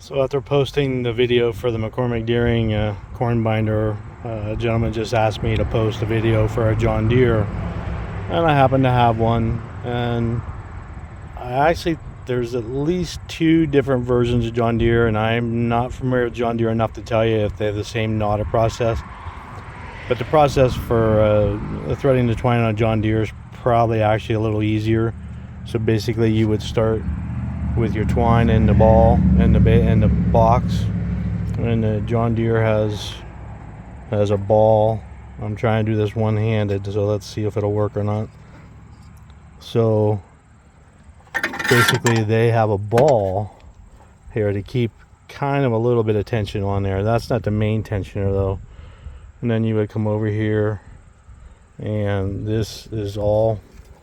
So after posting the video for the McCormick Deering corn binder, a gentleman just asked me to post a video for a John Deere, and I happen to have one. And there's at least two different versions of John Deere, and I'm not familiar with John Deere enough to tell you if they have the same knotted process. But the process for threading the twine on a John Deere is probably actually a little easier. So basically, you would start with your twine in the ball and the box, and the John Deere has a ball. I'm trying to do this one-handed, so let's see if it'll work or not. So basically they have a ball here to keep kind of a little bit of tension on there. That's not the main tensioner though. And then you would come over here, and this is all,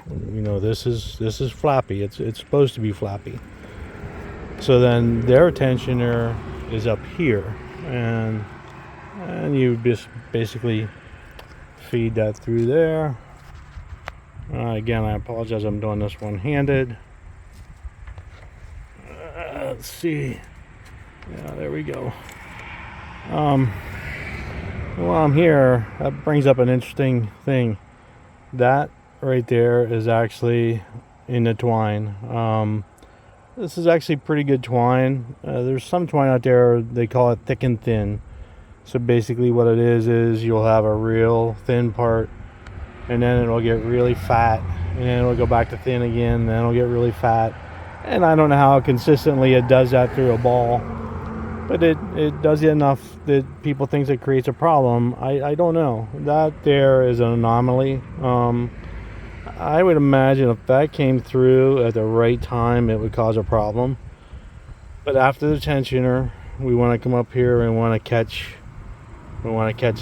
this is flappy. It's supposed to be flappy. So then their tensioner is up here, and you just basically feed that through there. Again, I apologize, I'm doing this one-handed. Let's see. Yeah, there we go. While I'm here, that brings up an interesting thing. That right there is actually in the twine. This is actually pretty good twine. There's some twine out there, they call it thick and thin. So basically what it is you'll have a real thin part, and then it'll get really fat, and then it'll go back to thin again, and then it'll get really fat. And I don't know how consistently it does that through a ball, but it does it enough that people think it creates a problem. I don't know. That there is an anomaly. I would imagine if that came through at the right time, it would cause a problem. But after the tensioner, we want to come up here and we want to catch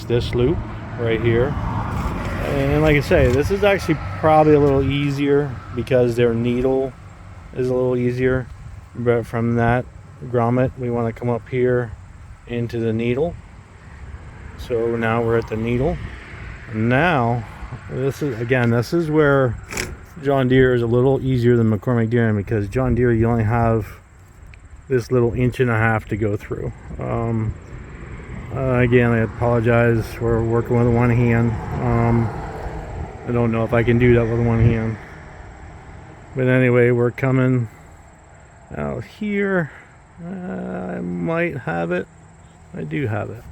this loop right here. And like I say, this is actually probably a little easier because their needle is a little easier. But from that grommet, we want to come up here into the needle. So now we're at the needle. Now this is where John Deere is a little easier than McCormick Deere, because John Deere, you only have this little 1.5 inches to go through. Again, I apologize for working with one hand. I don't know if I can do that with one hand. But anyway, we're coming out here. I might have it. I do have it.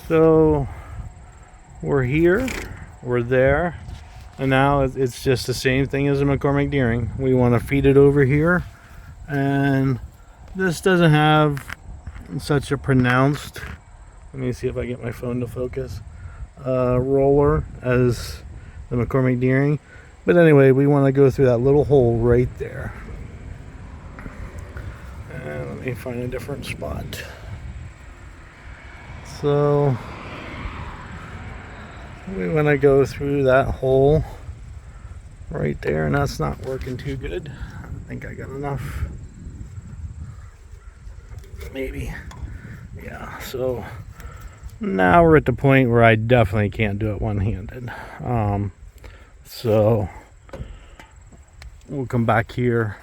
So we're here, we're there, and now it's just the same thing as a McCormick Deering. We want to feed it over here, and this doesn't have such a pronounced, let me see if I get my phone to focus, roller as the McCormick Deering. But anyway, we want to go through that little hole right there. And let me find a different spot. So we want to go through that hole right there, and that's not working too good. I think I got enough. Maybe. Yeah, so now we're at the point where I definitely can't do it one-handed. So we'll come back here,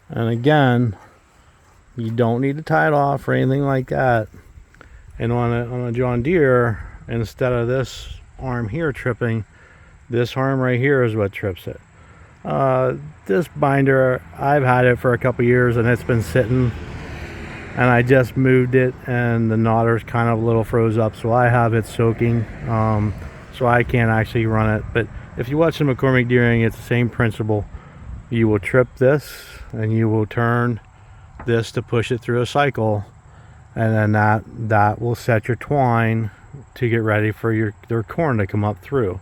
and again, you don't need to tie it off or anything like that. And on a John Deere, instead of this arm here tripping, this arm right here is what trips it. This binder, I've had it for a couple years and it's been sitting, and I just moved it and the knotter's kind of a little froze up, so I have it soaking, so I can't actually run it. But if you watch the McCormick Deering, it's the same principle. You will trip this and you will turn this to push it through a cycle, and then that will set your twine to get ready for their corn to come up through.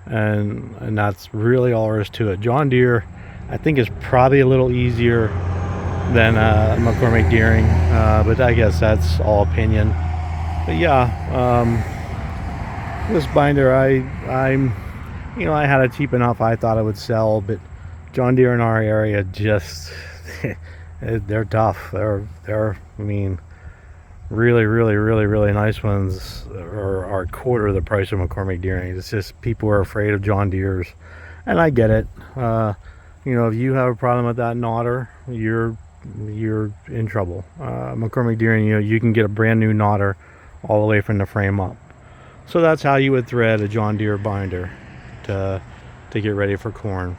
And that's really all there is to it. John Deere, I think, is probably a little easier than McCormick Deering, but I guess that's all opinion. But yeah, this binder, I had it cheap enough I thought it would sell, but John Deere in our area just they're tough. They're I mean, really nice ones are a quarter of the price of McCormick Deering. It's just people are afraid of John Deere's, and I get it. If you have a problem with that knotter, you're you're in trouble. McCormick Deere, you can get a brand new knotter all the way from the frame up. So that's how you would thread a John Deere binder to get ready for corn.